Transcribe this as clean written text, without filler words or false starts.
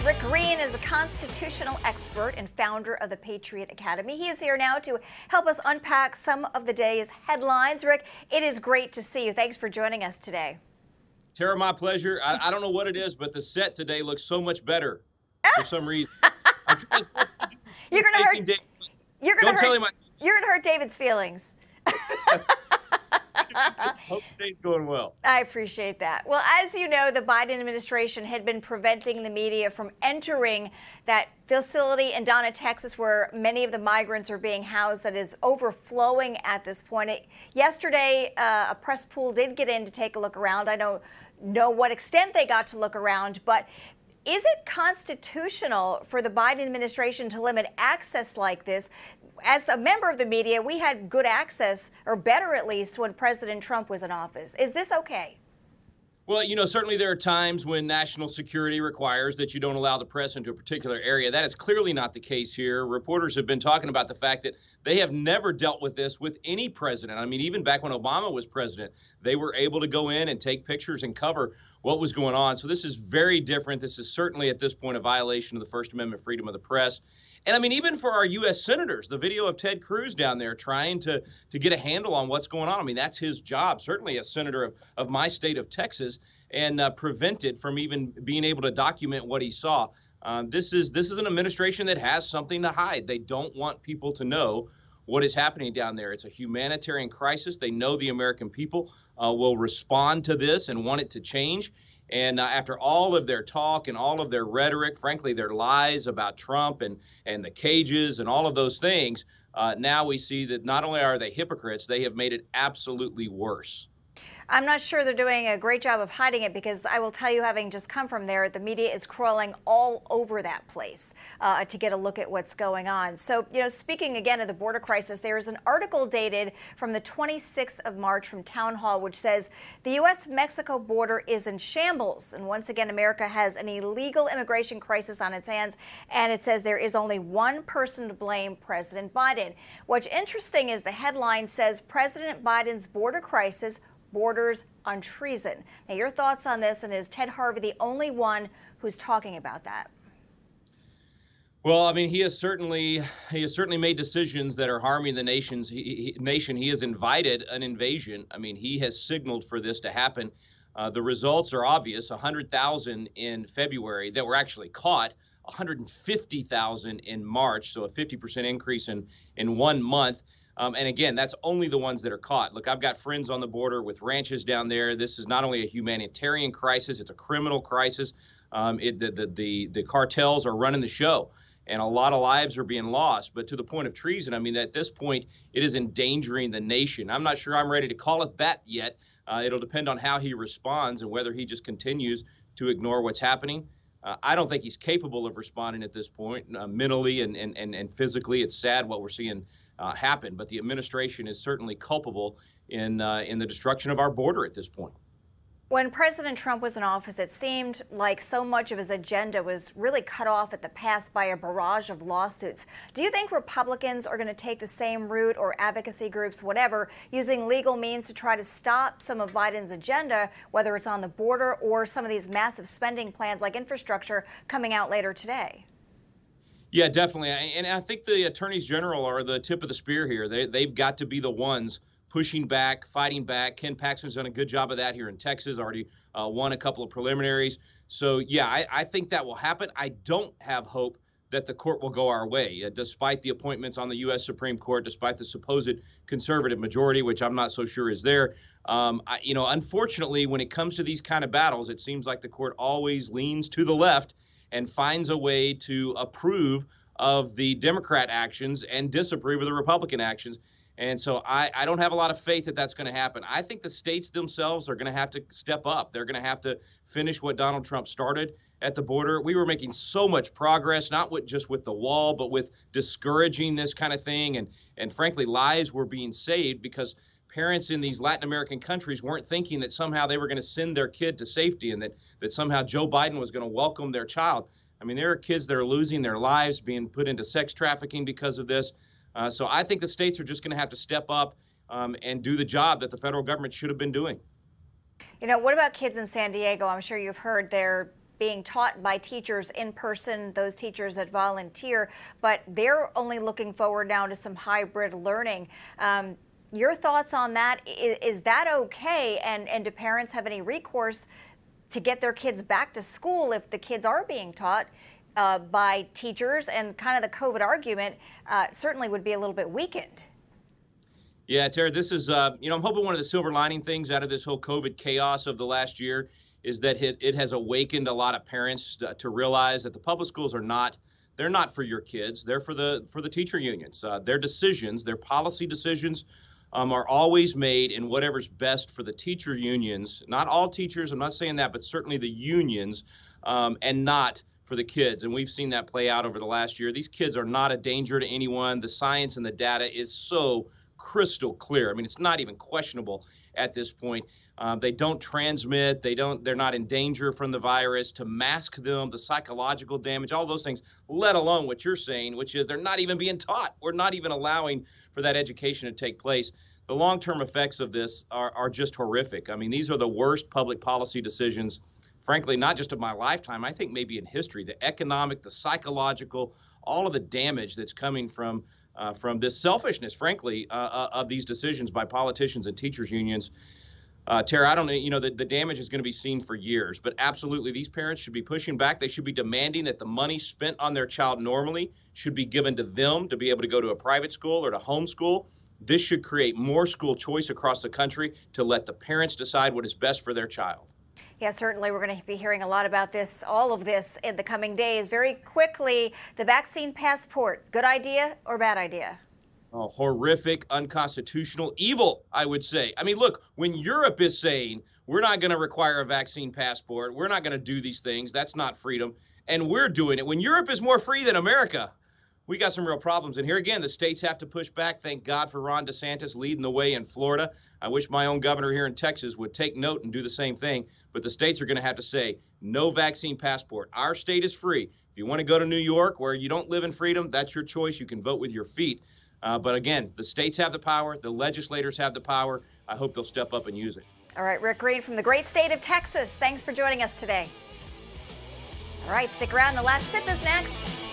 Rick Green is a constitutional expert and founder of the Patriot Academy. He is here now to help us unpack some of the day's headlines. Rick, it is great to see you. Thanks for joining us today. Tara, my pleasure. I don't know what it is, but the set today looks so much better for some reason. You're gonna hurt. You're gonna hurt David's feelings. Hope today's going well. I appreciate that. Well, as you know, the Biden administration had been preventing the media from entering that facility in Donna, Texas, where many of the migrants are being housed, that is overflowing at this point. Yesterday, a press pool did get in to take a look around. I don't know what extent they got to look around, but is it constitutional for the Biden administration to limit access like this? As a member of the media, we had good access, or better at least, when President Trump was in office. Is this okay? Well, you know, certainly there are times when national security requires that you don't allow the press into a particular area. That is clearly not the case here. Reporters have been talking about the fact that they have never dealt with this with any president. I mean, even back when Obama was president, they were able to go in and take pictures and cover what was going on. So this is very different. This is certainly at this point a violation of the First Amendment freedom of the press. And I mean, even for our U.S. senators, the video of Ted Cruz down there trying to get a handle on what's going on. I mean, that's his job, certainly as senator of my state of Texas, and prevented from even being able to document what he saw. This is an administration that has something to hide. They don't want people to know what is happening down there. It's a humanitarian crisis. They know the American people will respond to this and want it to change. And after all of their talk and all of their rhetoric, frankly, their lies about Trump and the cages and all of those things, now we see that not only are they hypocrites, they have made it absolutely worse. I'm not sure they're doing a great job of hiding it, because I will tell you, having just come from there, the media is crawling all over that place to get a look at what's going on. So, you know, speaking again of the border crisis, there is an article dated from the 26th of March from Town Hall, which says the U.S.-Mexico border is in shambles. And once again, America has an illegal immigration crisis on its hands. And it says there is only one person to blame, President Biden. What's interesting is the headline says President Biden's border crisis borders on treason. Now, your thoughts on this, and is Ted Harvey the only one who's talking about that? Well, I mean, he has certainly made decisions that are harming the nation. He has invited an invasion. I mean, he has signaled for this to happen. The results are obvious. 100,000 in February that were actually caught, 150,000 in March, so a 50% increase in 1 month. And again, that's only the ones that are caught. Look, I've got friends on the border with ranches down there. This is not only a humanitarian crisis, it's a criminal crisis. The cartels are running the show, and a lot of lives are being lost. But to the point of treason, I mean, at this point, it is endangering the nation. I'm not sure I'm ready to call it that yet. It'll depend on how he responds and whether he just continues to ignore what's happening. I don't think he's capable of responding at this point, mentally and physically. It's sad what we're seeing happen, but the administration is certainly culpable in the destruction of our border at this point. When President Trump was in office, it seemed like so much of his agenda was really cut off at the pass by a barrage of lawsuits. Do you think Republicans are going to take the same route, or advocacy groups, whatever, using legal means to try to stop some of Biden's agenda, whether it's on the border or some of these massive spending plans like infrastructure coming out later today? Yeah, definitely. And I think the attorneys general are the tip of the spear here. They've got to be the ones pushing back, fighting back. Ken Paxton's done a good job of that here in Texas, already won a couple of preliminaries. So, yeah, I think that will happen. I don't have hope that the court will go our way, despite the appointments on the U.S. Supreme Court, despite the supposed conservative majority, which I'm not so sure is there. Unfortunately, when it comes to these kind of battles, it seems like the court always leans to the left and finds a way to approve of the Democrat actions and disapprove of the Republican actions. And so I don't have a lot of faith that that's going to happen. I think the states themselves are going to have to step up. They're going to have to finish what Donald Trump started at the border. We were making so much progress, not just with the wall, but with discouraging this kind of thing. And frankly, lives were being saved because parents in these Latin American countries weren't thinking that somehow they were going to send their kid to safety, and that somehow Joe Biden was going to welcome their child. I mean, there are kids that are losing their lives, being put into sex trafficking because of this. So I think the states are just going to have to step up and do the job that the federal government should have been doing. You know, what about kids in San Diego? I'm sure you've heard they're being taught by teachers in person, those teachers that volunteer, but they're only looking forward now to some hybrid learning. Your thoughts on that? Is that okay? And do parents have any recourse to get their kids back to school if the kids are being taught by teachers? And kind of the COVID argument certainly would be a little bit weakened. Yeah, Tara, this is, I'm hoping one of the silver lining things out of this whole COVID chaos of the last year is that it has awakened a lot of parents to realize that the public schools they're not for your kids. They're for the teacher unions. Their decisions, their policy decisions are always made in whatever's best for the teacher unions. Not all teachers, I'm not saying that, but certainly the unions, and not for the kids. And we've seen that play out over the last year. These kids are not a danger to anyone. The science and the data is so crystal clear. I mean, it's not even questionable at this point. They don't transmit. They're not in danger from the virus. To mask them, the psychological damage, all those things, let alone what you're saying, which is they're not even being taught. We're not even allowing for that education to take place. The long-term effects of this are just horrific. I mean, these are the worst public policy decisions, frankly, not just of my lifetime, I think maybe in history. The economic, the psychological, all of the damage that's coming from this selfishness, frankly, of these decisions by politicians and teachers unions. Tara, I don't know, the damage is going to be seen for years, but absolutely these parents should be pushing back. They should be demanding that the money spent on their child normally should be given to them to be able to go to a private school or to homeschool. This should create more school choice across the country to let the parents decide what is best for their child. Yeah, certainly we're going to be hearing a lot about this, all of this in the coming days. Very quickly, the vaccine passport, good idea or bad idea? Oh, horrific, unconstitutional, evil, I would say. I mean, look, when Europe is saying we're not going to require a vaccine passport, we're not going to do these things, that's not freedom, and we're doing it. When Europe is more free than America, we got some real problems. And here again, the states have to push back. Thank God for Ron DeSantis leading the way in Florida. I wish my own governor here in Texas would take note and do the same thing. But the states are going to have to say, no vaccine passport. Our state is free. If you want to go to New York where you don't live in freedom, that's your choice. You can vote with your feet. But again, the states have the power. The legislators have the power. I hope they'll step up and use it. All right, Rick Green from the great state of Texas. Thanks for joining us today. All right, stick around. The Last Sip is next.